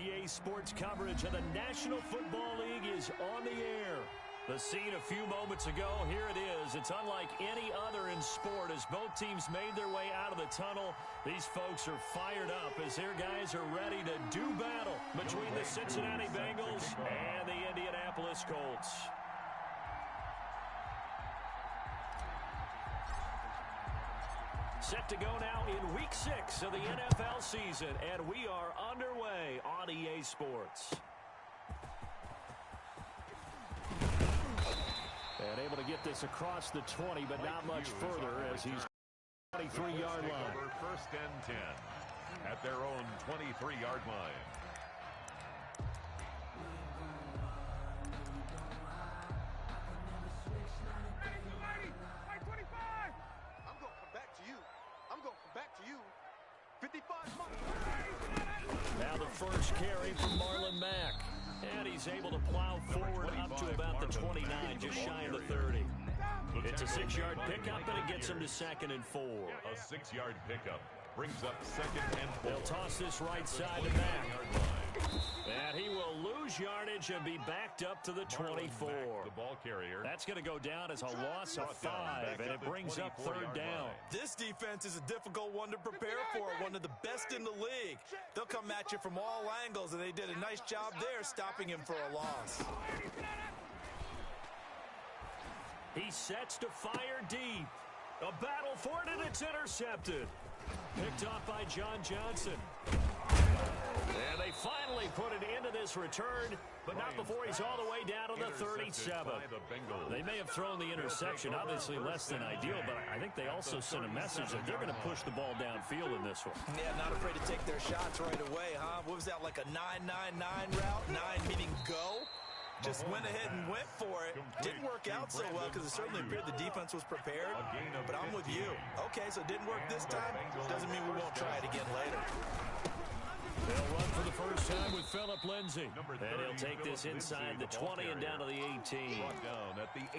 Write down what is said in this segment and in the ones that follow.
EA Sports coverage of the National Football League is on the air. The scene a few moments ago, here it is. It's unlike any other in sport as both teams made their way out of the tunnel. These folks are fired up as their guys are ready to do battle between the Cincinnati Bengals and the Indianapolis Colts. Set to go now in Week 6 of the NFL season, and we are underway on EA Sports. And able to get this across the 20, but not much further as he's 23-yard line. First and 10 at their own 23-yard line. Now the first carry from Marlon Mack. And he's able to plow forward up to about the 29, just shy of the 30. It's a 6-yard pickup, and it gets him to 2nd and 4. A 6-yard pickup brings up 2nd and 4. They'll toss this right side to Mack. And he will lose yardage and be backed up to the 24. The ball carrier. That's going to go down as a loss of 5, and it brings up 3rd down. This defense is a difficult one to prepare for, one of the best in the league. They'll come at you from all angles, and they did a nice job there stopping him for a loss. He sets to fire deep. A battle for it, and it's intercepted. Picked off by John Johnson. And they finally put it into this return, but not before he's all the way down to the 37. They may have thrown the interception, obviously less than ideal, but I think they also sent a message that they're going to push the ball downfield in this one. Yeah, not afraid to take their shots right away, huh? What was that, like a 9-9-9 route? 9 meaning go? Just went ahead and went for it. Didn't work out so well because it certainly appeared the defense was prepared, but I'm with you. Okay, so it didn't work this time. Doesn't mean we won't try it again later. They'll run for the first time with Phillip Lindsay. And he'll take this inside the 20 and down to the 18.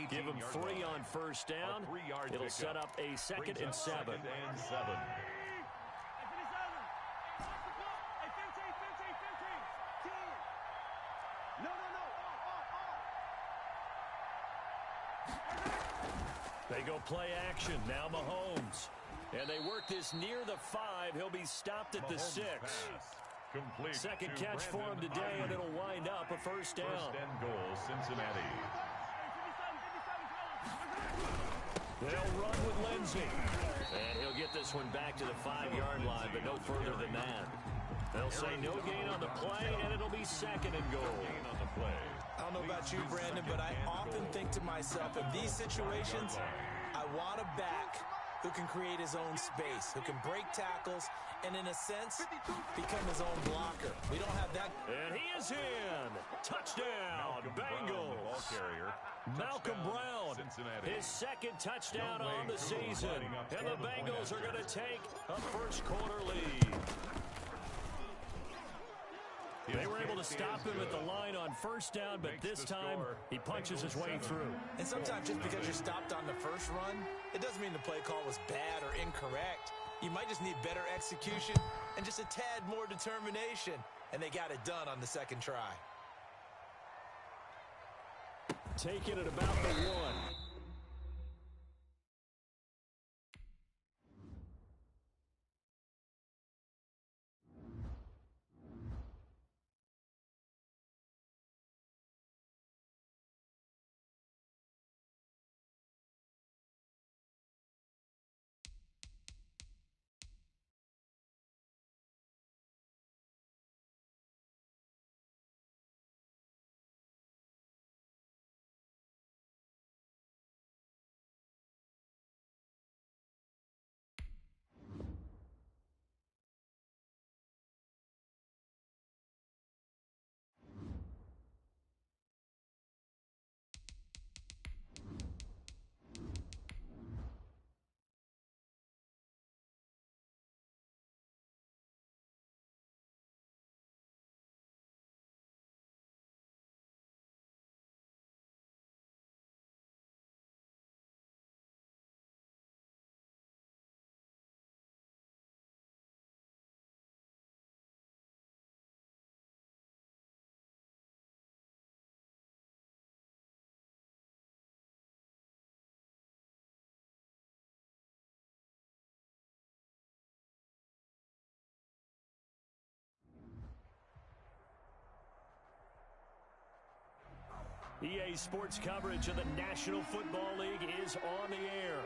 Give him 3 on first down. It'll set up a 2nd and 7. They go play action. Now Mahomes. And they work this near the 5. He'll be stopped at the 6. Second catch for him today, and it'll wind up a first down. First and goal, Cincinnati. They'll run with Lindsay. And he'll get this one back to the 5-yard line, but no further than that. They'll say no gain on the play, and it'll be 2nd and goal. I don't know about you, Brandon, but I often think to myself, in these situations, I want a back who can create his own space, who can break tackles, and in a sense, become his own blocker. We don't have that. And he is in. Touchdown, Bengals. Malcolm Brown, his 2nd touchdown on the season. And the Bengals are going to take a first-quarter lead. They were able to stop him at the line on first down, but this time he punches his way through. And sometimes just because you're stopped on the first run, it doesn't mean the play call was bad or incorrect. You might just need better execution and just a tad more determination, and they got it done on the 2nd try. Taking it about the 1. EA Sports coverage of the National Football League is on the air.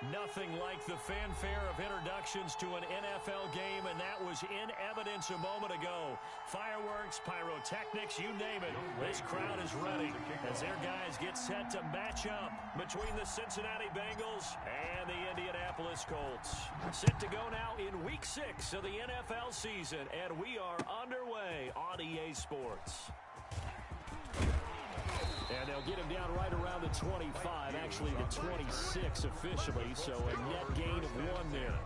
Nothing like the fanfare of introductions to an NFL game, and that was in evidence a moment ago. Fireworks, pyrotechnics, you name it. This crowd is ready as their guys get set to match up between the Cincinnati Bengals and the Indianapolis Colts. Set to go now in Week 6 of the NFL season, and we are underway on EA Sports. And they'll get him down right around the 25, actually the 26 officially, so a net gain of 1 there.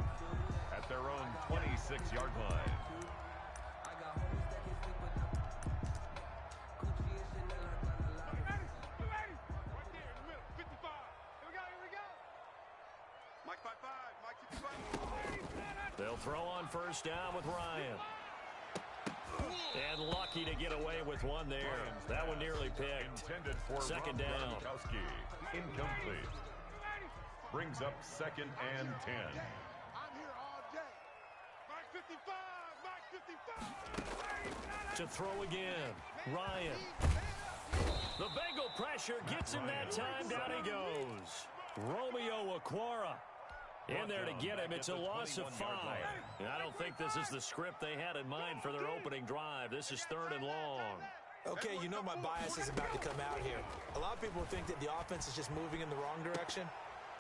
At their own 26-yard line. They'll throw on first down with Ryan. And lucky to get away with one there. That one nearly picked. Second down. Incomplete. Brings up 2nd and 10. I'm here all day. Mike 55, Mike 55. To throw again. Ryan. The Bengal pressure gets him that time. Down he goes. Romeo Okwara in there to get him. It's a loss of 5. And I don't think this is the script they had in mind for their opening drive. This is 3rd and long. Okay, you know my bias is about to come out here. A lot of people think that the offense is just moving in the wrong direction.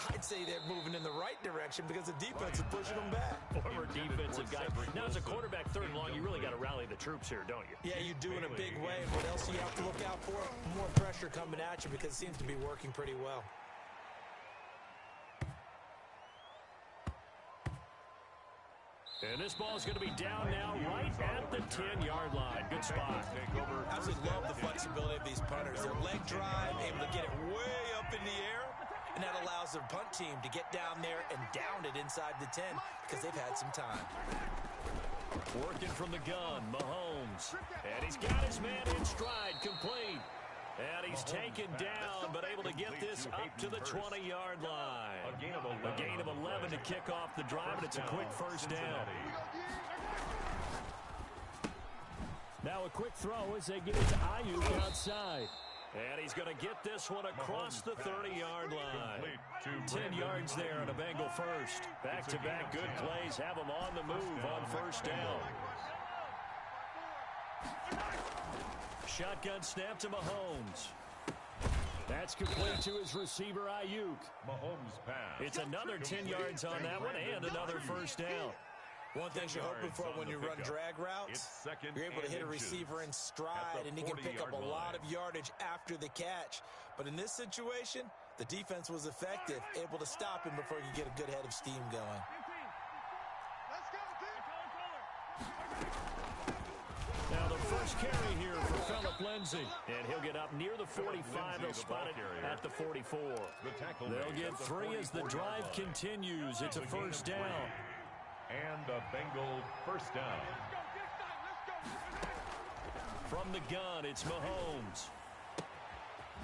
I'd say they're moving in the right direction because the defense is pushing them back. Former defensive guy. Now, as a quarterback 3rd and long, you really got to rally the troops here, don't you? Yeah, you do in a big way. What else do you have to look out for? More pressure coming at you because it seems to be working pretty well. And this ball is going to be down now right at the 10-yard line. Good spot. I absolutely love the flexibility of these punters. Their leg drive, able to get it way up in the air, and that allows their punt team to get down there and down it inside the 10 because they've had some time. Working from the gun, Mahomes. And he's got his man in stride, complete. And he's taken down, but able to get this up to the 20-yard line. A gain of 11 to kick off the drive, and it's a quick first down. Now a quick throw as they get it to Ayuk outside. And he's going to get this one across the 30-yard line. 10 yards there on a Bengal first. Back-to-back good plays have him on the move on first down. Shotgun snap to Mahomes. That's complete to his receiver, Ayuk. Mahomes pass. It's another 10 yards on that one and another first down. One thing you're hoping for when you run drag routes, you're able to hit a receiver in stride, and he can pick up a lot of yardage after the catch. But in this situation, the defense was effective, able to stop him before you get a good head of steam going. Now the first carry here for Phillip Lindsay. And he'll get up near the 45. They'll spot it at the 44. They'll get 3 as the drive continues. It's a first down. And a Bengal first down. From the gun, it's Mahomes.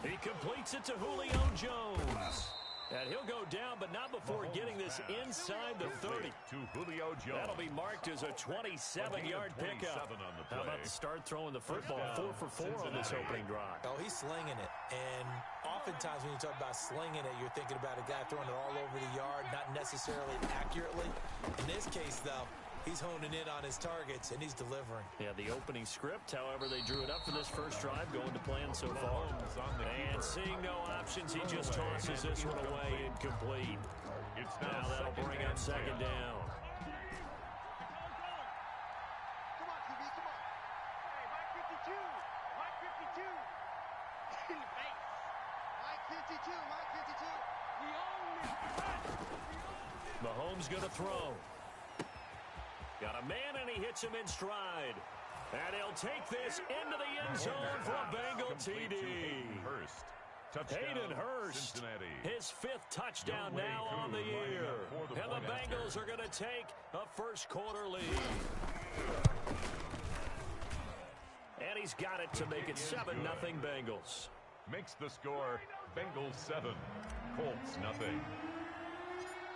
He completes it to Julio Jones. And he'll go down, but not before getting this inside the 30. To Julio Jones. That'll be marked as a 27-yard pickup. How about to start throwing the football 4 for 4 on this opening drive? Oh, he's slinging it. And oftentimes when you talk about slinging it, you're thinking about a guy throwing it all over the yard, not necessarily accurately. In this case, though, he's honing in on his targets, and he's delivering. Yeah, the opening script, however, they drew it up for this first drive, going to plan so far. And seeing no options, he just tosses this one away incomplete. Now that'll bring up second down. Come on, QB, come on. Hey, Mike 52. Mike 52. In the face. Mike 52. Mike 52. We own it. Mahomes going to throw. Got a man, and he hits him in stride. And he'll take this into the end zone for a Bengal TD. Hayden Hurst, his 5th touchdown now on the year. And the Bengals are going to take a first-quarter lead. And he's got it to make it 7-0 Bengals. Makes the score Bengals 7, Colts nothing.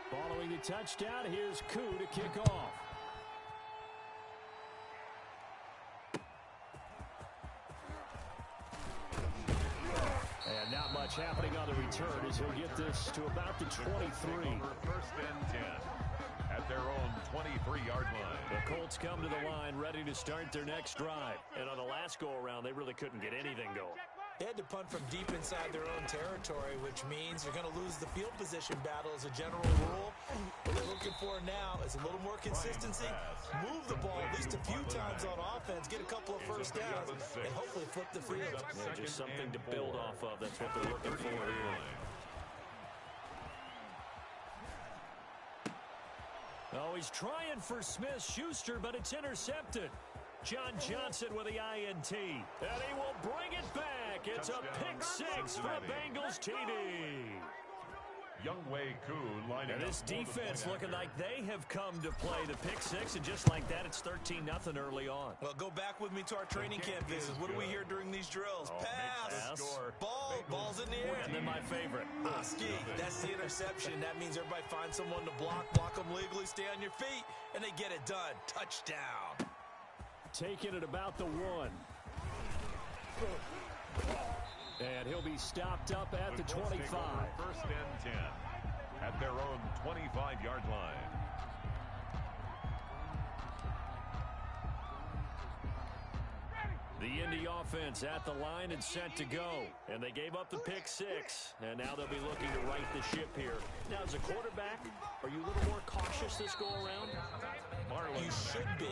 Following the touchdown, here's Koo to kick off. much happening on the return as he'll get this to about the 23. First and 10 at their own 23-yard line. The Colts come to the line ready to start their next drive. And on the last go-around, they really couldn't get anything going. They had to punt from deep inside their own territory, which means you're going to lose the field position battle as a general rule. What they're looking for now is a little more consistency, move the ball at least a few times on offense, get a couple of first downs, and hopefully flip the field. Yeah, just something to build off of. That's what they're looking for here. Oh, he's trying for Smith-Schuster, but it's intercepted. John Johnson with the INT. And he will bring it back. It's a pick six for a Bengals TD. And this defense looking like they have come to play the pick six, and just like that, it's 13-0 early on. Well, go back with me to our training camp visits. What do we hear during these drills? Pass, ball's in the air. And then my favorite. Ski, that's the interception. That means everybody finds someone to block them legally, stay on your feet, and they get it done. Touchdown. Taking it about the 1. And he'll be stopped up at the 25. First and 10 at their own 25-yard line. The Indy offense at the line and set to go. And they gave up the pick six. And now they'll be looking to right the ship here. Now, as a quarterback, are you a little more cautious this go-around? You should be,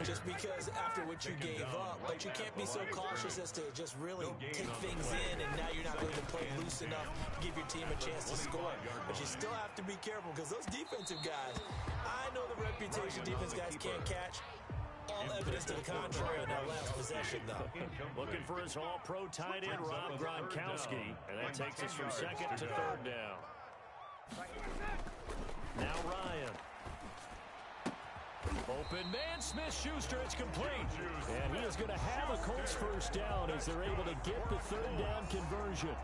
just because after what you gave up. But you can't be so cautious as to just really take things in, and now you're not going to play loose enough to give your team a chance to score. But you still have to be careful, because those defensive guys, I know the reputation defense guys can't catch. All evidence to the contrary on that last possession, though. Looking for his all-pro tight end, Rob Gronkowski. And that takes us from second to third down. Now Ryan. Open man, Smith-Schuster, it's complete. And he is going to have a Colts first down as they're able to get the third down conversion.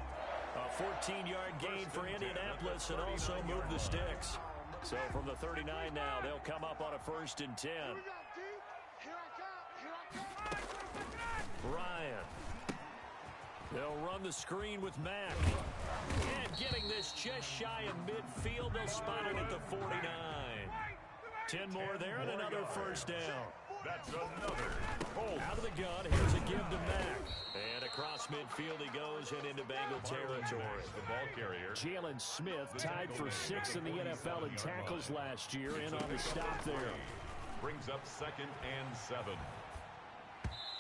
A 14-yard gain for Indianapolis and also move the sticks. So from the 39 now, they'll come up on a first and 10. Ryan. They'll run the screen with Mack. And getting this just shy of midfield, they'll spot it at the 49. 10 more there and another first down. That's another. Out of the gun, here's a give to Mack. And across midfield he goes and into Bengal territory. The ball carrier. Jalen Smith tied for 6th in the NFL in tackles last year, in on the stop there. Brings up 2nd and 7.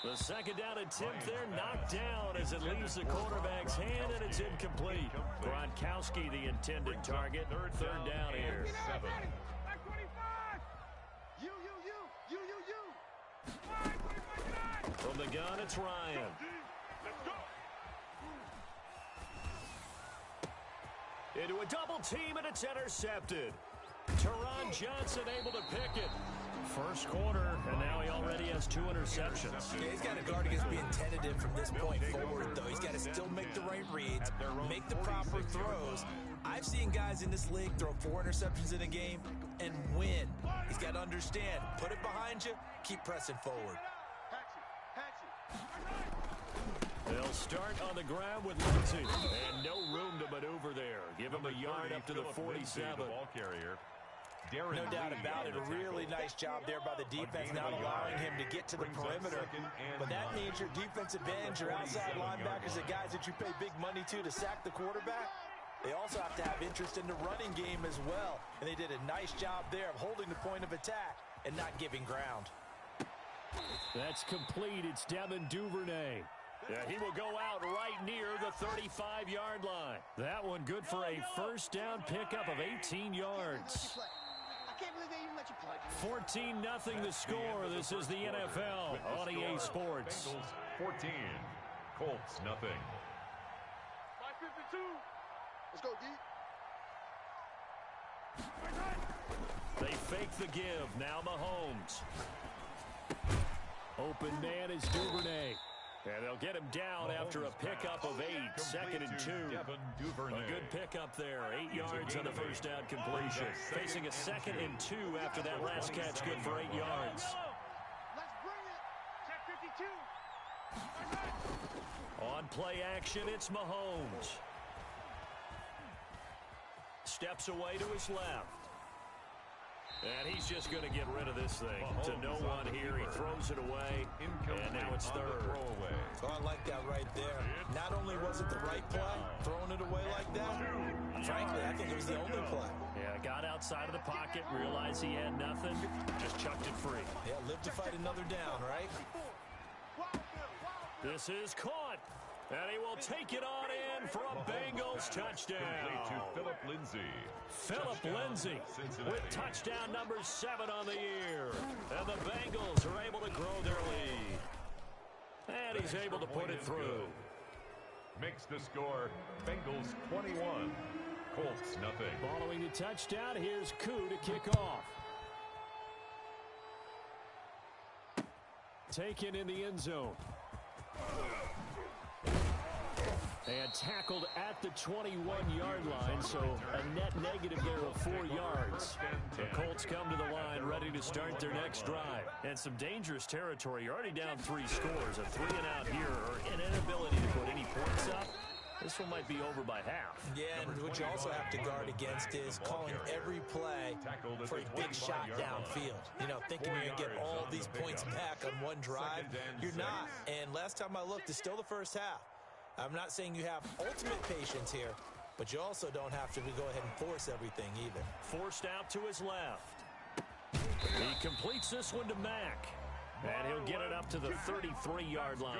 The second down attempt there knocked down as it leaves the quarterback's hand, and it's incomplete. Gronkowski the intended target. Third down here. 7. From the gun, it's Ryan. Into a double team, and it's intercepted. Teron Johnson able to pick it. First quarter, and now he already has 2 interceptions. Yeah, he's got to guard against being tentative from this point forward, though. He's got to still make the right reads, make the proper throws. I've seen guys in this league throw 4 interceptions in a game and win. He's got to understand, put it behind you, keep pressing forward. They'll start on the ground with Lindsey, and no room to maneuver there. Give him a yard up to the 47. The ball carrier. No doubt about it. A really nice job there by the defense, not allowing him to get to the perimeter. But that means your defensive ends, your outside linebackers, the guys that you pay big money to sack the quarterback, they also have to have interest in the running game as well. And they did a nice job there of holding the point of attack and not giving ground. That's complete. It's Devin Duvernay. Yeah, he will go out right near the 35-yard line. That one good for a first down pickup of 18 yards. 14-0 the score. This is the NFL on EA Sports. 14. Colts nothing. 52. Let's go, D. They fake the give. Now Mahomes. Open man is Duvernay. And they'll get him down after a pickup of 8. 2nd and 2. A good pickup there. 8 yards on the first down completion. Facing a 2nd and 2 after that last catch. Good for 8 yards. Let's bring it. Check 52. On play action, it's Mahomes. steps away to his left. And he's just going to get rid of this thing to no one here. He throws it away, and now it's third. So I like that right there. Not only was it the right play, throwing it away like that, frankly, I think it was the only play. Yeah, got outside of the pocket, realized he had nothing, just chucked it free. Yeah, live to fight another down, right? This is caught, and he will take it on in for a Bengals touchdown. To Philip Lindsay. Philip Lindsay with touchdown number 7 on the year. And the Bengals are able to grow their lead. And he's able to put it through. Makes the score Bengals 21, Colts nothing. Following the touchdown, here's Koo to kick off. Taken in the end zone. And tackled at the 21-yard line, so a net negative there of 4 yards. The Colts come to the line ready to start their next drive. And some dangerous territory. You're already down 3 scores. A 3-and-out here, or an inability to put any points up. This one might be over by half. Yeah, and what you also have to guard against is calling every play for a big shot downfield. You know, thinking you're going to get all these points back on one drive. You're not. And last time I looked, it's still the first half. I'm not saying you have ultimate patience here, but you also don't have to go ahead and force everything either. Forced out to his left. He completes this one to Mack. And he'll get it up to the 33-yard line.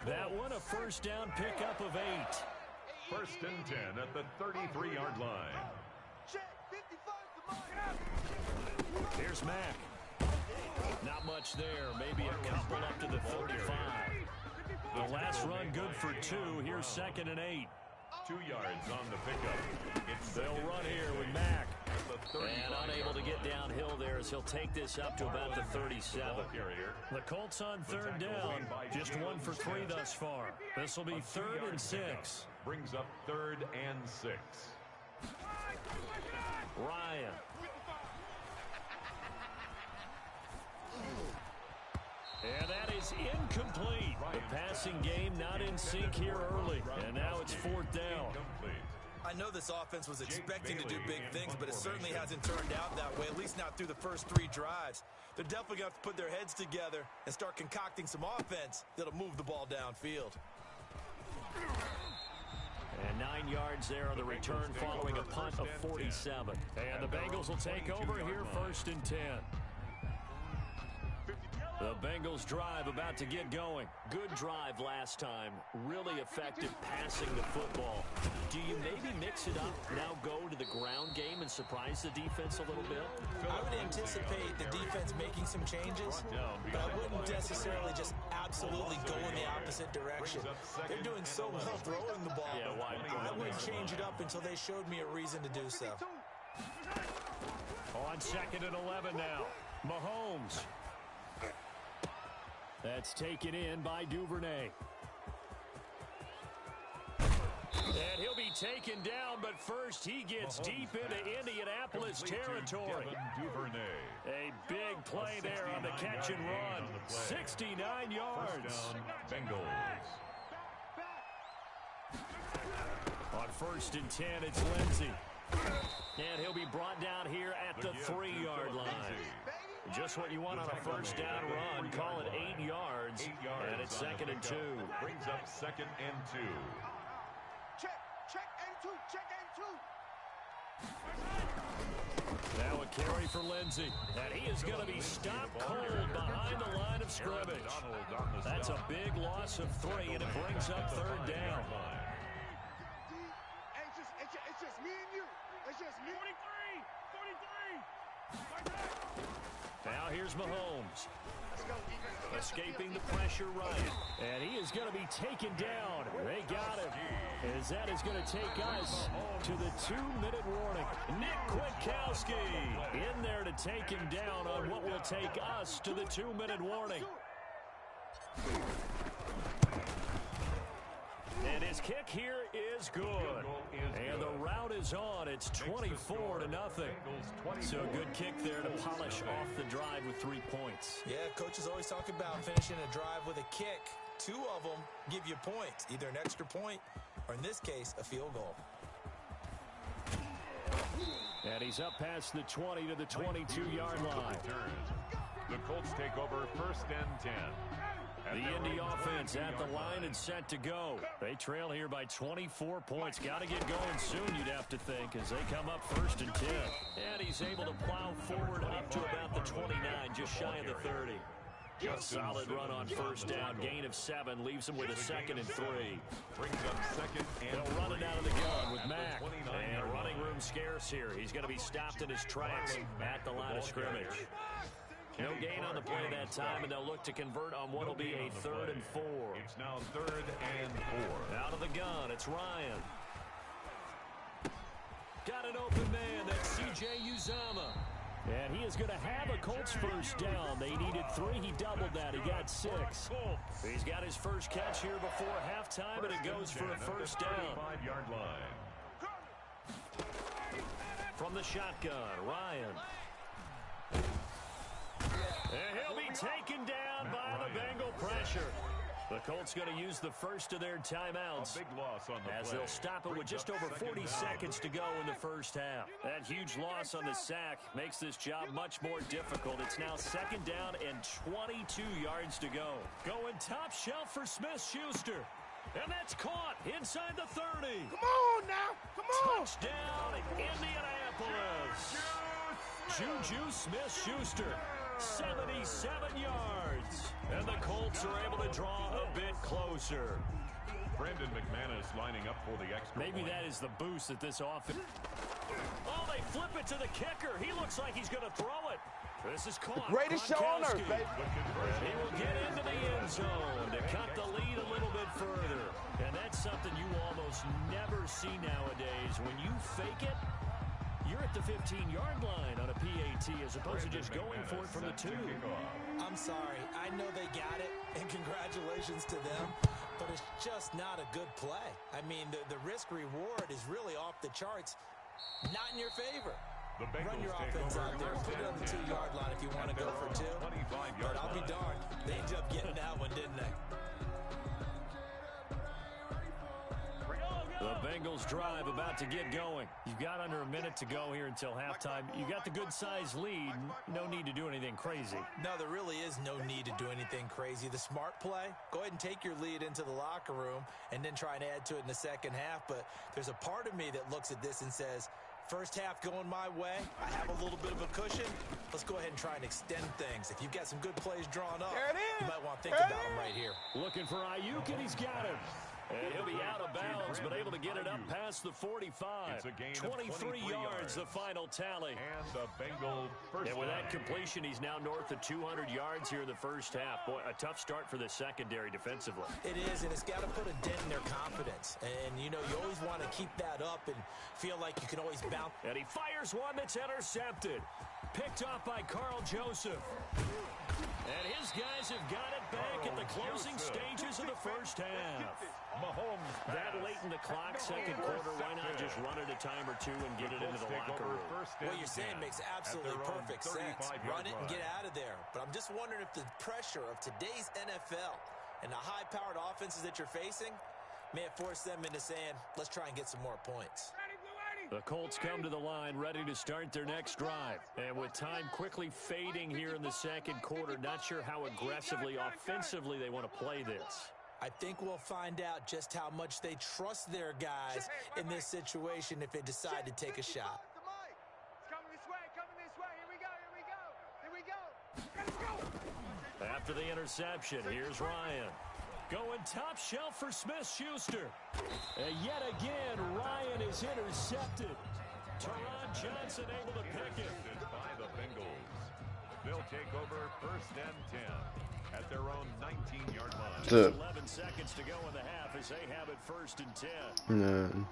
That one a first down pickup of 8. First and 10 at the 33-yard line. Here's Mack. Not much there. Maybe a couple up to the 35. The last run good for 2. Here's 2nd and 8. 2 yards on the pickup. They'll run here with Mack. And unable to get downhill there as he'll take this up to about the 37. The Colts on 3rd down. Just 1 for 3 thus far. This will be 3rd and 6. Brings up 3rd and 6. Ryan. And that is incomplete. The passing game not in sync here early. And now it's 4th down. I know this offense was expecting to do big things, but it certainly hasn't turned out that way, at least not through the first 3 drives. They're definitely going to have to put their heads together and start concocting some offense that'll move the ball downfield. And 9 yards there on the return following a punt of 47. And the Bengals will take over here 1st and 10. The Bengals drive about to get going. Good drive last time. Really effective passing the football. Do you maybe mix it up, now go to the ground game and surprise the defense a little bit? I would anticipate the defense making some changes, but I wouldn't necessarily just absolutely go in the opposite direction. They're doing so well throwing the ball. Yeah, why? I wouldn't change it up until they showed me a reason to do so. On 2nd and 11 now. Mahomes. That's taken in by Duvernay. And he'll be taken down, but first he gets deep into Indianapolis territory. A big play there on the catch and run. 69 yards. Bengals. On 1st and 10, it's Lindsay. And he'll be brought down here at the 3-yard line. Just what you want on a first down run. Call it 8 yards. And it's 2nd and 2. Brings up 2nd and 2. Check and 2. Check and 2. Now a carry for Lindsay. And he is going to be stopped cold behind the line of scrimmage. That's a big loss of 3, and it brings up 3rd down. It's just me and you. It's just me. 43. Now here's Mahomes. Escaping the pressure right. And he is going to be taken down. They got him. As that is going to take us to the 2-minute warning. Nick Kwiatkowski in there to take him down on what will take us to the 2-minute warning. And his kick here is good. And the route is on. It's 24-0. So a good kick there to polish off the drive with 3 points. Yeah, coaches always talk about finishing a drive with a kick. 2 of them give you points, either an extra point or, in this case, a field goal. And he's up past the 20 to the 22-yard line. The Colts take over 1st and 10. The Indy offense at the line and set to go. They trail here by 24 points. Got to get going soon, you'd have to think, as they come up 1st and 10. And he's able to plow forward up to about the 29, just shy of the 30. A solid run on 1st down. Gain of 7 leaves him with a 2nd and 3. They'll run it out of the gun with Mack. And running room scarce here. He's going to be stopped in his tracks at the line of scrimmage. No gain on the play that time, and they'll look to convert on what will be a 3rd and 4. It's now 3rd and 4. Out of the gun, it's Ryan. Got an open man, that's C.J. Uzomah. And he is going to have a Colts 1st down. They needed 3, he doubled that, he got 6. He's got his first catch here before halftime, and it goes for a 1st down. 5-yard line. From the shotgun, Ryan. And he'll be taken down by the Bengal pressure. The Colts going to use the first of their timeouts A big loss on the as play. they'll stop it with just over 40 seconds to go in the 1st half. That huge loss on the sack makes this job much more difficult. It's now 2nd down and 22 yards to go. Going top shelf for Smith-Schuster. And that's caught inside the 30. Come on now. Come on. Touchdown, Indianapolis. Juju Smith-Schuster. 77 yards. And the Colts are able to draw a bit closer. Brandon McManus lining up for the extra Maybe point. that is the boost that this offense... Oh, they flip it to the kicker. He looks like he's going to throw it. This is caught. Greatest show on earth, Gronkowski. baby. He will get into the end zone to cut the lead a little bit further. And that's something you almost never see nowadays. When you fake it, you're at the 15-yard line on a PAT as opposed to just going for it from the 2. I'm sorry. I know they got it, and congratulations to them, but it's just not a good play. I mean, the risk-reward is really off the charts, not in your favor. The Bengals Run your take offense over out there. Put it on the 2-yard line if you want to go for 2. But I'll be darned. They ended up getting that one, didn't they? The Bengals drive about to get going. You've got under a minute to go here until halftime. You got the good-sized lead. No need to do anything crazy. No, there really is no need to do anything crazy. The smart play, go ahead and take your lead into the locker room and then try and add to it in the 2nd half. But there's a part of me that looks at this and says, 1st half going my way, I have a little bit of a cushion. Let's go ahead and try and extend things. If you've got some good plays drawn up, you might want to think about them right here. Looking for Ayuk, and he's got him. And he'll be out of bounds, but able to get it up past the 45. It's a gain of 23 yards, the final tally. And the Bengal first And with that down. completion, he's now north of 200 yards here in the 1st half. Boy, a tough start for the secondary defensively. It is, and it's got to put a dent in their confidence. And, you know, you always want to keep that up and feel like you can always bounce. And he fires one that's intercepted. Picked off by Carl Joseph. And his guys have got it back at the closing stages of the 1st half. Mahomes That late in the clock, 2nd quarter, why not just run it a time or 2 and get it into the locker room? What you're saying makes absolutely perfect sense. Run it and get out of there. But I'm just wondering if the pressure of today's NFL and the high-powered offenses that you're facing may have forced them into saying, let's try and get some more points. The Colts come to the line ready to start their next drive. And with time quickly fading here in the 2nd quarter, not sure how aggressively, offensively they want to play this. I think we'll find out just how much they trust their guys in this situation if they decide to take a shot. It's coming this way, Here we go, here we go. Let's go. After the interception, here's Ryan. Going top shelf for Smith-Schuster. And yet again, Ryan is intercepted. Teron Johnson able to pick it. by the Bengals. They'll take over 1st and 10 at their own 19-yard line. Just 11 seconds to go in the half as they have it 1st and 10. No.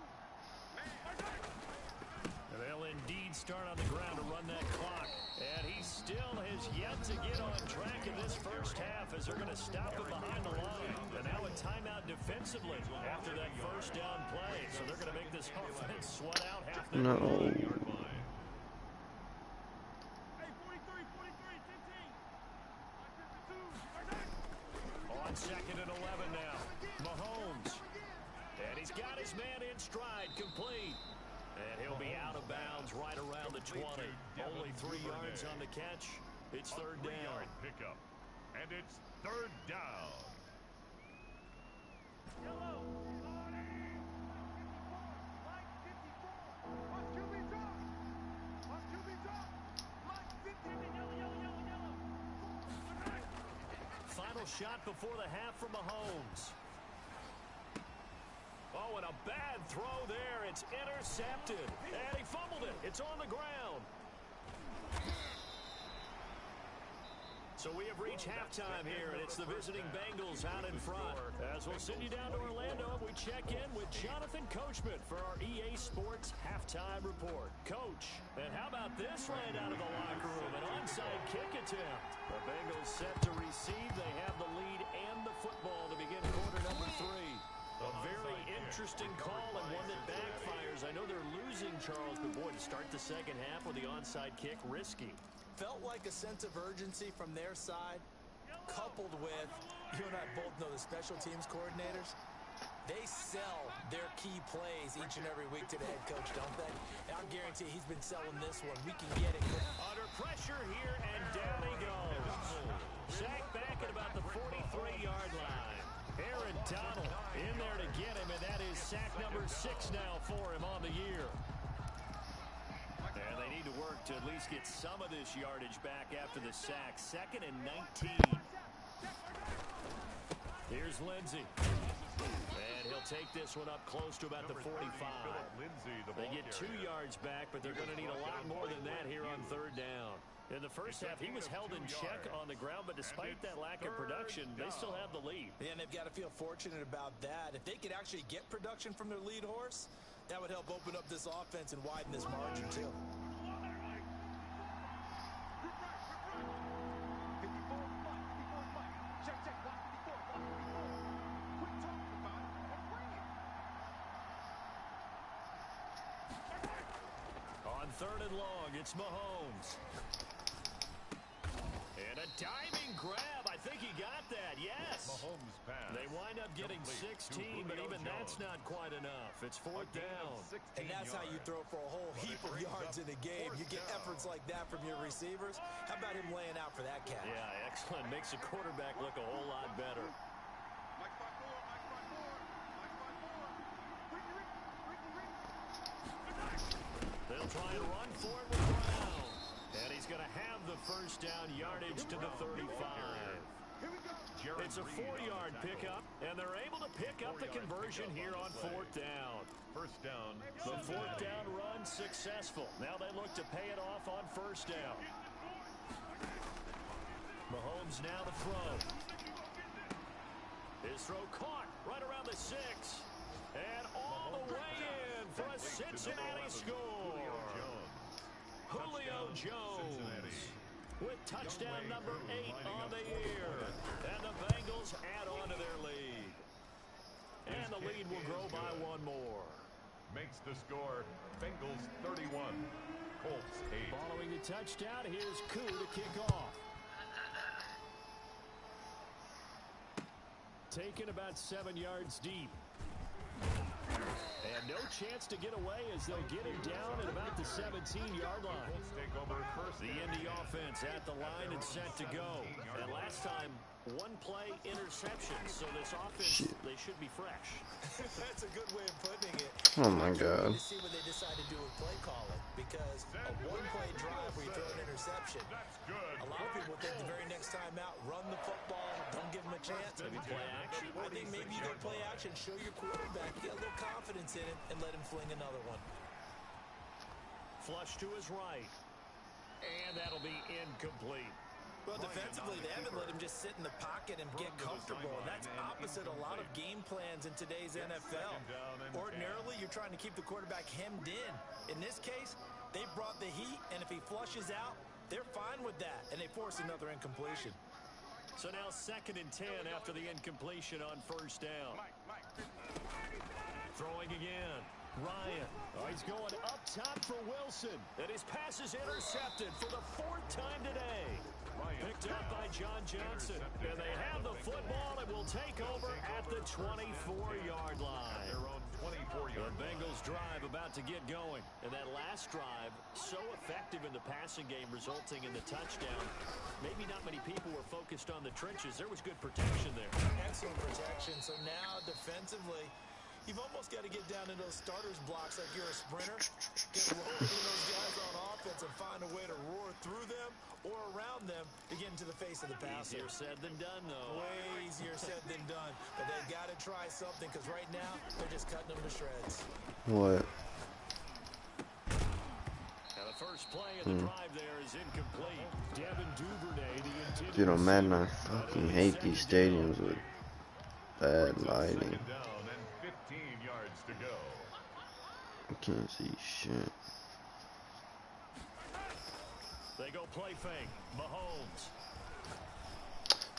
And they'll indeed start on the ground to run that clock. And he still has yet to get on track in this 1st half as they're going to stop him behind the line. And now a timeout defensively after that 1st down play. So they're going to make this offense sweat out half the No. yard line. Hey, 43, 15. On 2nd and 11 now. Mahomes. And he's got his man in stride, complete. And he'll be out of bounds one's right around the 20. Only 3 yards on the catch. It's third down. 3-yard pickup. And it's third down. Yellow. Line 54. Watch QB drop. Watch QB drop. Line 50. Yellow. Final shot before the half from Mahomes. Oh, and a bad throw there. It's intercepted. And he fumbled it. It's on the ground. So we have reached halftime here, and it's the visiting Bengals out in front. As we'll send you down to Orlando, we check in with Jonathan Coachman for our EA Sports Halftime Report. Coach, and how about this right out of the locker room? An onside kick attempt. The Bengals set to receive. They have the lead and the football to begin quarter number 3. A very interesting call and one that backfires. I know they're losing, Charles, but boy, to start the second half with the onside kick, risky. Felt like a sense of urgency from their side, coupled with, you and I both know the special teams coordinators, they sell their key plays each and every week to the head coach, don't they? And I guarantee he's been selling this one. We can get it. Under pressure here, and down he goes. Sacked back at about the 43-yard line. Aaron Donald in there to get him, and that is sack number 6 now for him on the year. And they need to work to at least get some of this yardage back after the sack. 2nd and 19. Here's Lindsey. And he'll take this one up close to about the 45. They get 2 yards back, but they're going to need a lot more than that here on third down. In the first half, he was held in check on the ground, but despite that lack of production, they still have the lead. And they've got to feel fortunate about that. If they could actually get production from their lead horse, that would help open up this offense and widen this margin, too. On 3rd and long, it's Mahomes. And a diving grab. I think he got that. Yes. Mahomes pass. They wind up getting 16, but even that's not quite enough. It's 4th down. And that's how you throw for a whole heap of yards in a game. You get efforts like that from your receivers. How about him laying out for that catch? Yeah, excellent. Makes the quarterback look a whole lot better. They'll try and run for it with Brown. And he's going to have the first down yardage to the 35. It's a 4-yard pickup, and they're able to pick up the conversion here on 4th down. First down. The 4th down run successful. Now they look to pay it off on 1st down. Mahomes now the throw. His throw caught right around the 6. And all the way in for a Cincinnati score. Julio Jones with touchdown number 8 on the year. And the Bengals add on to their lead. And the lead will grow by 1 more. Makes the score Bengals 31, Colts 8. Following the touchdown, here's Koo to kick off. Taken about 7 yards deep. And no chance to get away as they'll get him down at about the 17-yard line. The Indy offense at the line and set to go. And last time, 1 play interception. So this offense, they should be fresh. That's a good way of putting it. Oh my God. To see what they decide to do with play calling, because a 1-play drive where you throw an interception, a lot of people think the very next time out, run the football, don't give them a chance. Maybe play action. I think maybe you can play action, show your quarterback, get a little confidence in him, and let him fling another one. Flush to his right. And that'll be incomplete. Well, defensively, they haven't let him just sit in the pocket and get comfortable. And that's opposite a lot of game plans in today's NFL. Ordinarily, you're trying to keep the quarterback hemmed in. In this case, they brought the heat, and if he flushes out, they're fine with that, and they force another incompletion. So now 2nd and 10 after the incompletion on 1st down. Throwing again. Ryan. Oh, he's going up top for Wilson. And his pass is intercepted for the 4th time today. Picked up by John Johnson. And they have the football and will take over at the 24-yard line. 24-yard The Bengals drive about to get going. And that last drive, so effective in the passing game, resulting in the touchdown. Maybe not many people were focused on the trenches. There was good protection there. Excellent protection. So now defensively, you've almost got to get down in those starters blocks like you're a sprinter. Get lower than those guys on offense and find a way to roar through them or around them to get into the face of the passer. Easier said than done, though. Way easier said than done. But they've got to try something because right now they're just cutting them to shreds. What? Now the first play of the drive there is incomplete. Devin Duvernay, the intended Dude, on Madden, I fucking hate these stadiums with bad lighting. Second down and 15 yards to go. I can't see shit. They go play fake. Mahomes.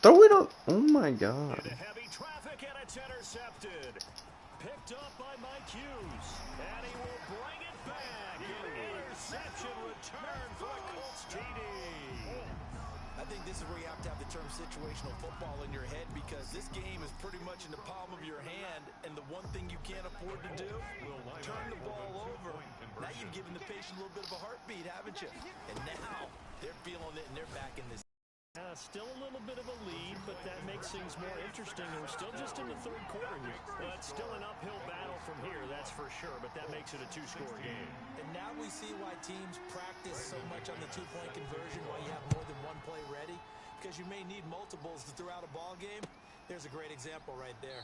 Throw it up. Oh my god. Into heavy traffic and it's intercepted. Picked up by Mike Hughes. And he will bring it back. An interception return for a Colts TD. I think this is where you have to have the term situational football in your head because this game is pretty much in the palm of your hand, and the one thing you can't afford to do, turn the ball over. Now you've given the patient a little bit of a heartbeat, haven't you? And now they're feeling it and they're back in this. Still a little bit of a lead, but that makes things more interesting. And we're still just in the third quarter here. Well, it's still an uphill battle from here, that's for sure, but that makes it a two-score game. And now we see why teams practice so much on the two-point conversion, why you have more than one play ready, because you may need multiples throughout a ball game. There's a great example right there.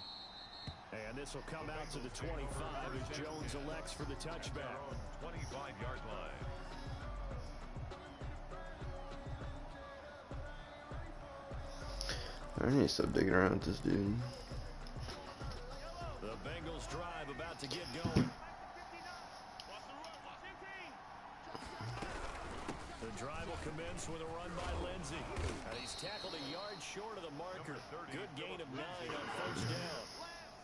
And this will come out to the 25 as Jones elects for the touchback. 25-yard line. I need to stop digging around with this dude. The Bengals drive about to get going. The drive will commence with a run by Lindsey. And he's tackled a yard short of the marker. Good gain of 9 on first down.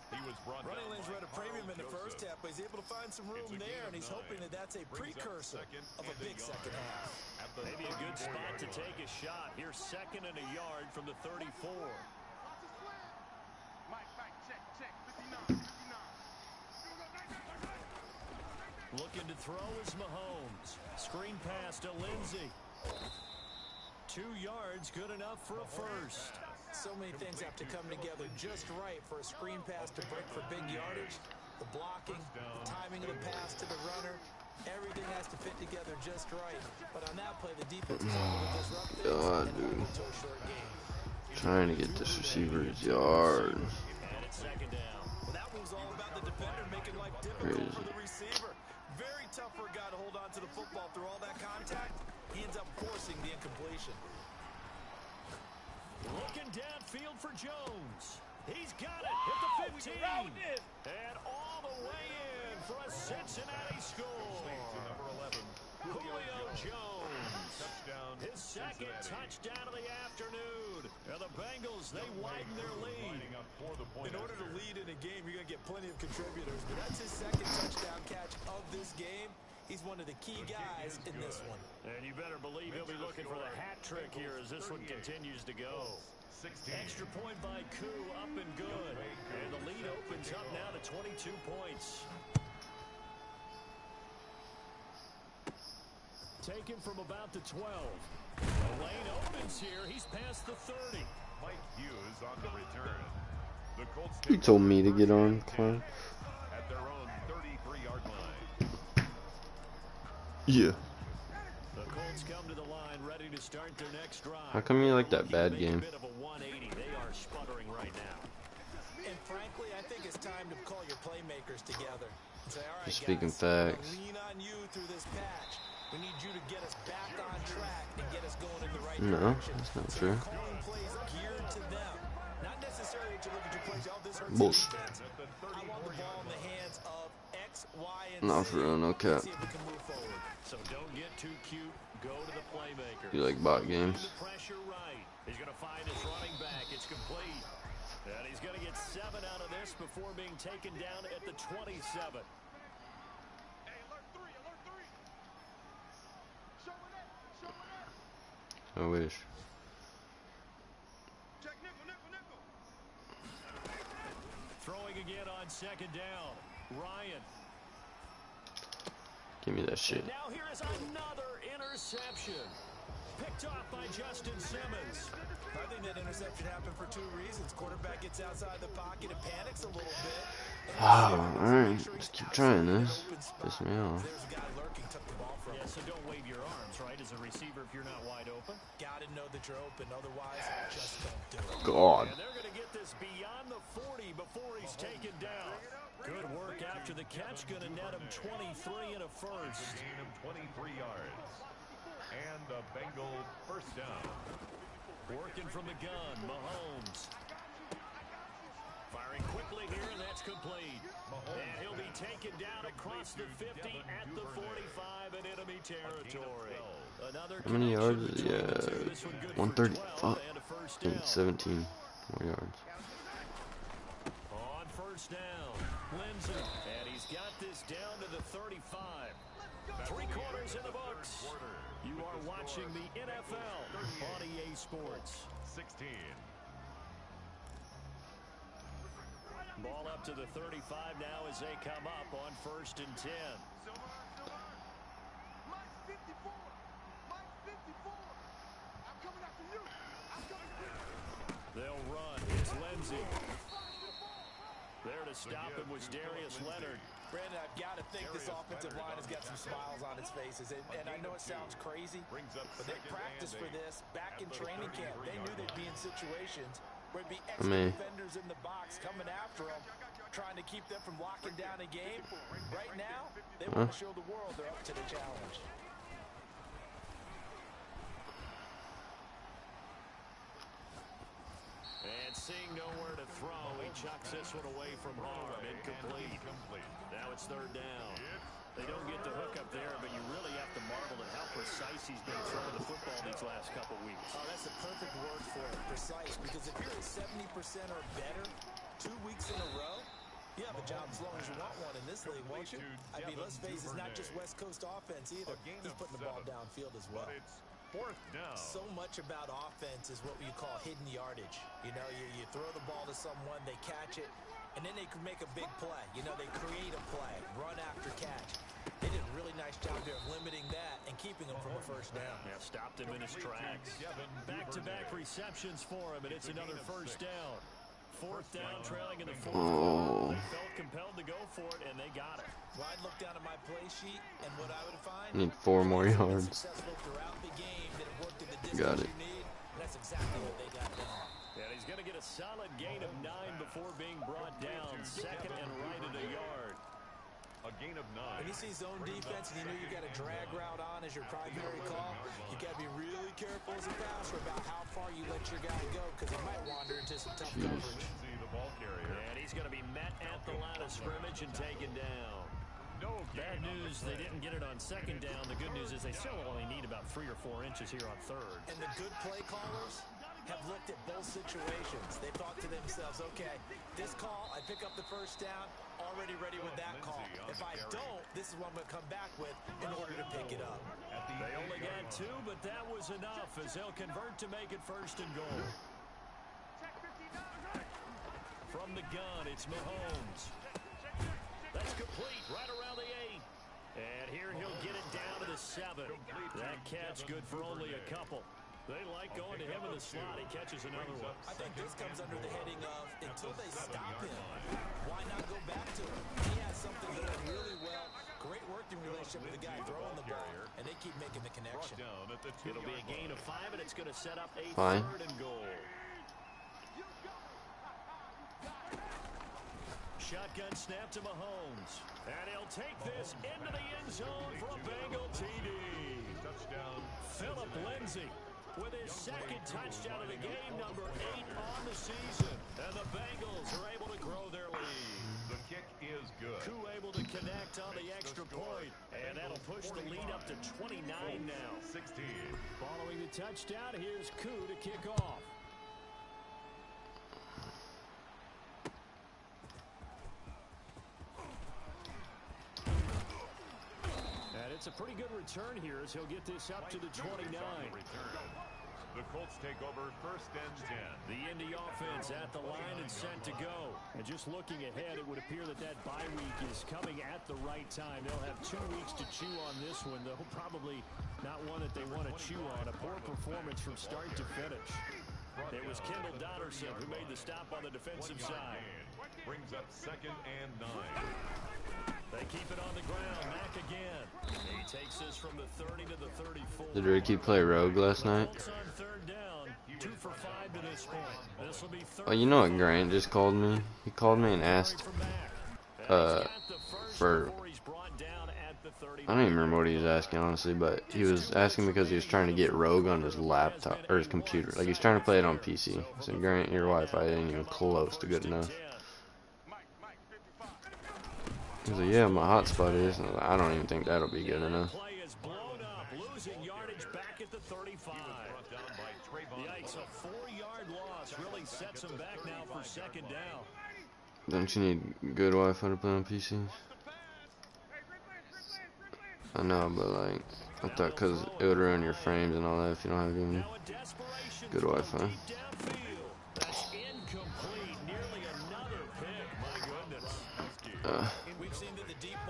He was brought Running down lanes by read a premium in the Carl first half, but he's able to find some room It's a there, gain and he's of 9. hoping that that's a Brings up precursor second of a and a big yard. second half. At the Maybe a good 34 spot yard to line. take a shot. Here's second and a yard from the 34. Mike, check, 59, 59. Looking to throw is Mahomes. Screen pass to Lindsey. 2 yards, good enough for a first. So many things have to come together just right for a screen pass to break for big yardage. The blocking, the timing of the pass to the runner, everything has to fit together just right. But on that play, the defense is able to disrupt things God, and hold dude. it to a short game. Trying to get this receiver's yard. And it's second down. Well, that was all about the defender making life difficult Crazy. for the receiver. Very tough for a guy to hold on to the football through all that contact. He ends up forcing the incompletion. Looking downfield for Jones. He's got it. Hit the 15. And all the way in for a Cincinnati score. Number 11. Julio Jones. Touchdown. His second Cincinnati. touchdown of the afternoon. And the Bengals, they widen their lead. Lining up for the point In order to after. lead in a game, you're going to get plenty of contributors, but that's his second touchdown catch of this game. He's one of the key guys in this one. And you better believe he'll be looking for the hat trick here as this one continues to go. 16. Extra point by Koo, up and good. And the lead opens up now to 22 points. Taken from about the 12. The lane opens here. He's past the 30. Mike Hughes on the return. The Colts You take told over me to get first on, and 10 Clown. at their own 33-yard line. Yeah. The Colts come to the line ready to start their next drive. How come you like that Looking to bad make game? A bit of a 180. They are sputtering right now. And frankly, I think it's time to call your playmakers together. And say, all right, Just speaking guys, we're gonna facts. lean on you through this patch. We need you to get us back on track and get us going in the right No, direction. that's not So true. you're calling plays geared to them. Not necessarily that you look at your plays, oh, this hurts the Bullshit. defense. At the I want the 34-yard ball in the line. hands of X, Y, and Not Z. for real, no cap. See if we can move forward. So don't get too cute. Go to the playmaker. You like bot games? The pressure right. He's going to find his running back. It's complete. And he's going to get 7 out of this before being taken down at the 27. Hey, alert 3, alert 3. Showing up, showing up. I wish. Check nickel, nickel, nickel. Throwing again on second down. Ryan. Give me that shit. And now here is another interception. Picked off by Justin Simmons. I think that interception happened for two reasons. Quarterback gets outside the pocket and panics a little bit. Oh, alright. Let's keep trying this. Piss me off. There's a guy lurking, took the ball from him. Yeah, so don't wave your arms, right, as a receiver if you're not wide open. Gotta know that you're open, otherwise just don't do it. God. And they're going to get this beyond the 40 before he's taken down. Good work after the catch. Going to net him 23 and a first. Gain of 23 yards. And the Bengals first down. Working from the gun, Mahomes. Firing quickly here, and that's complete. And he'll be taken down across the 50 at the 45 in enemy territory. Another How many yards is he? 130. Fuck. And a first I down. need 17 more yards. On first down, Lindsay. And he's got this down to the 35. 3 quarters in the books. You are watching the NFL on EA Sports. 16. Ball up to the 35 now as they come up on first and 10. They'll run. It's Lindsay. There to stop him was Darius Leonard. Brandon, I've got to think this offensive line has got some smiles on its faces. And I know it sounds crazy, but they practiced for this back in training camp. They knew they'd be in situations where it'd be extra defenders in the box coming after them, trying to keep them from locking down a game. Right now, they want to show the world they're up to the challenge. And seeing nowhere to throw, he chucks this one away from home. Incomplete. Now it's third down. They don't get the hook up there, but you really have to marvel at how precise he's been throwing the football these last couple weeks. Oh, that's a perfect word for it, precise, because if you're at 70% or better 2 weeks in a row, you have a job as long as you want one in this league, won't you? I mean, let's face it, it's not just West Coast offense either. He's putting the ball downfield as well. Fourth down. So much about offense is what you call hidden yardage. You know, you throw the ball to someone, they catch it, and then they can make a big play. You know, they create a play, run after catch. They did a really nice job there of limiting that and keeping him from a first down. Yeah, stopped him in his tracks. Back-to-back receptions for him, and it's another first down. Fourth down, trailing in the fourth quarter. They felt compelled to go for it, and they got it. Well, I'd look down at my play sheet, and what I would find... Need 4 more yards. ...successful throughout the game, that it worked in the distance Got it. you need. That's exactly what they got done. And he's going to get a solid gain of 9 before being brought down. Second and right at a yard. A gain of 9. When you see zone defense and you know you got a drag route on as your primary call, you got to be really careful as a passer about how far you let your guy go, because he might wander into some tough coverage. The ball carrier. And he's going to be met at the line of scrimmage and taken down. Bad news, they didn't get it on second down. The good news is they still only need about 3 or 4 inches here on third. And the good play callers have looked at both situations. They thought to themselves, okay, this call, I pick up the first down, already ready with that call. If I don't, this is what I'm going to come back with in order to pick it up. They only got 2, but that was enough as they'll convert to make it first and goal. From the gun, it's Mahomes. That's complete right around the 8. And here he'll get it down to the 7. That catch good for only a couple. They like going to him in the slot. He catches another one. I think this comes under the heading of, until they stop him, why not go back to him? He has something going really well. Great working relationship with the guy throwing the ball, and they keep making the connection. It'll be a gain of 5, and it's going to set up a Fine. third and goal. Shotgun snap to Mahomes. And he'll take this into the end zone for a Bengal TD. Touchdown. Philip Lindsay with his second touchdown of the game, number 8 on the season. And the Bengals are able to grow their lead. The kick is good. Koo able to connect on the extra point. And that'll push the lead up to 29 now. 16. Following the touchdown, here's Koo to kick off. And it's a pretty good return here as he'll get this up to the 29. The Colts take over 1st and 10. The Indy offense at the line and set to go. And just looking ahead, it would appear that bye week is coming at the right time. They'll have 2 weeks to chew on this one, though probably not one that they want to chew on. A poor performance from start to finish. It was Kendall Dotterson who made the stop on the defensive side. Brings up 2nd and 9. They keep it on the ground. Mack again. He takes this from the 30 to the 34. Did Ricky play Rogue last night? Colts on 3rd down. 2 for 5 to this point. This will be 3rd. Oh, you know what Grant just called me? He called me and asked for, I don't even remember what he was asking, honestly, but he was asking because he was trying to get Rogue on his laptop, or his computer. Like, he's trying to play it on PC. I said, Grant, your Wi-Fi ain't even close to good enough. He was like, yeah, my hotspot is. And I was like, I don't even think that'll be good enough. Play is blown up, losing yardage back at the 35. Yikes, a 4-yard loss really sets him back now for 2nd down. Don't you need good Wi-Fi to play on PC? I know, but like, I thought because it would ruin your frames and all that if you don't have even good Wi-Fi.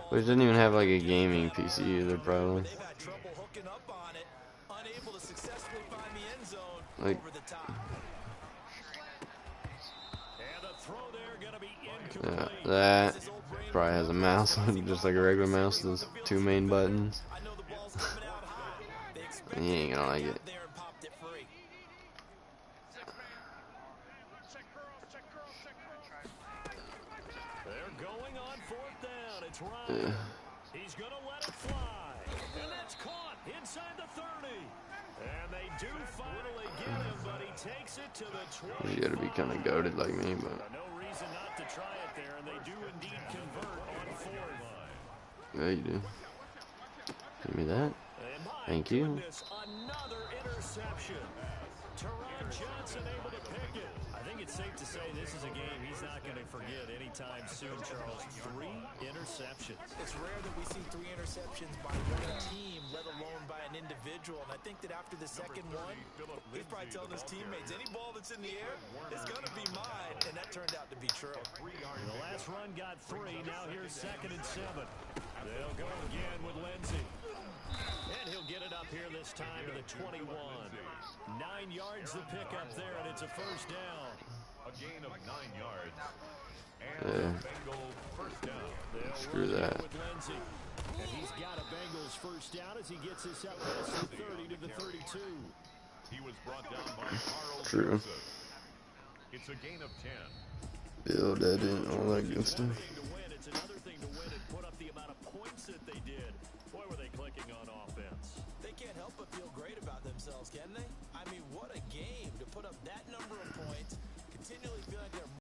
But it doesn't even have like a gaming PC either, probably. Like, yeah, that probably has a mouse, just like a regular mouse. Those 2 main buttons. And he ain't gonna like it. Yeah. He's going to let it fly. And that's caught inside the 30. And they do finally get him, but he takes it to the 20. You gotta be kind of goated like me, but. No reason not to try it there, and they do indeed convert on 4th. Yeah, you do. Give me that. Thank you. Another interception. Teron Johnson able to pick it. I think it's safe to say this is a game he's not going to forget anytime soon, Charles. 3 interceptions. It's rare that we see 3 interceptions by one team, let alone by an individual. And I think that after the 2nd one, he's probably telling his teammates, any ball that's in the air is going to be mine. And that turned out to be true. The last run got 3. Now here's 2nd and 7. They'll go again with Lindsey. And he'll get it up here this time to the 21. 9 yards to pick up there, and it's a 1st down. A gain of 9 yards. And Bengals 1st down. Screw that. And he's got a Bengals 1st down as he gets this up past the 30 to the 32. He was brought down by Carl True. Joseph. It's a gain of 10. Build that in, all that good stuff. It's another thing to win and put up the amount of points that they did. Boy, were they clicking on offense. They can't help but feel great about themselves, can they? I mean, what a game to put up that number of points, continually feel like they're